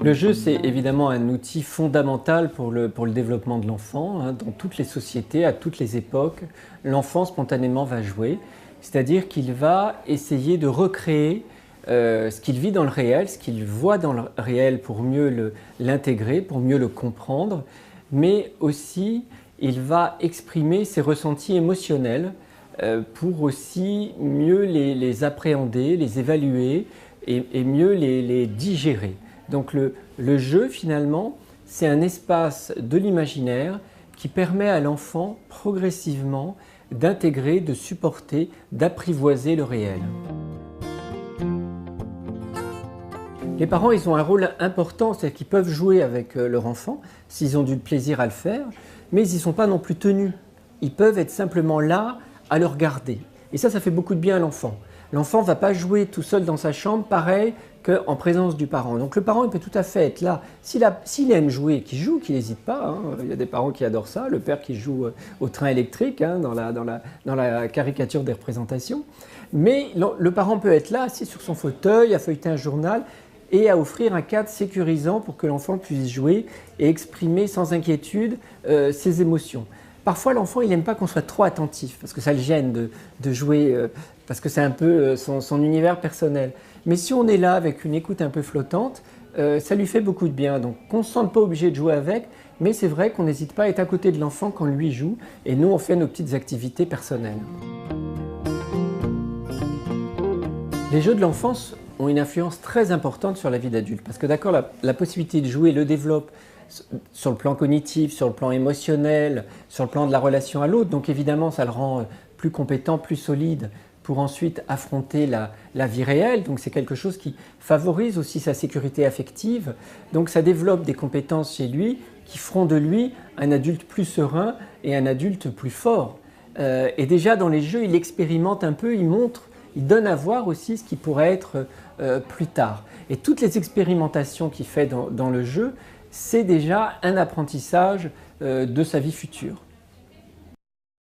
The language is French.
Le jeu, c'est évidemment un outil fondamental pour le développement de l'enfant, hein. Dans toutes les sociétés, à toutes les époques, l'enfant spontanément va jouer. C'est-à-dire qu'il va essayer de recréer ce qu'il vit dans le réel, ce qu'il voit dans le réel pour mieux l'intégrer, pour mieux le comprendre, mais aussi il va exprimer ses ressentis émotionnels pour aussi mieux les appréhender, les évaluer et mieux les digérer. Donc le jeu, finalement, c'est un espace de l'imaginaire qui permet à l'enfant progressivement d'intégrer, de supporter, d'apprivoiser le réel. Les parents, ils ont un rôle important, c'est-à-dire qu'ils peuvent jouer avec leur enfant s'ils ont du plaisir à le faire, mais ils ne sont pas non plus tenus. Ils peuvent être simplement là à le regarder. Et ça fait beaucoup de bien à l'enfant. L'enfant ne va pas jouer tout seul dans sa chambre, pareil qu'en présence du parent. Donc le parent, il peut tout à fait être là. S'il aime jouer, qu'il joue, qu'il n'hésite pas, hein. Il y a des parents qui adorent ça, le père qui joue au train électrique, hein, dans la caricature des représentations. Mais le parent peut être là, assis sur son fauteuil, à feuilleter un journal et à offrir un cadre sécurisant pour que l'enfant puisse jouer et exprimer sans inquiétude ses émotions. Parfois, l'enfant, il n'aime pas qu'on soit trop attentif, parce que ça le gêne de jouer, parce que c'est un peu son univers personnel. Mais si on est là avec une écoute un peu flottante, ça lui fait beaucoup de bien. Donc, on ne se sente pas obligé de jouer avec, mais c'est vrai qu'on n'hésite pas à être à côté de l'enfant quand lui joue, et nous, on fait nos petites activités personnelles. Les jeux de l'enfance ont une influence très importante sur la vie d'adulte, parce que d'accord, la possibilité de jouer le développe sur le plan cognitif, sur le plan émotionnel, sur le plan de la relation à l'autre. Donc évidemment, ça le rend plus compétent, plus solide pour ensuite affronter la vie réelle. Donc c'est quelque chose qui favorise aussi sa sécurité affective. Donc ça développe des compétences chez lui qui feront de lui un adulte plus serein et un adulte plus fort. Et déjà dans les jeux, il expérimente un peu, il montre, il donne à voir aussi ce qui pourrait être plus tard. Et toutes les expérimentations qu'il fait dans le jeu, c'est déjà un apprentissage de sa vie future.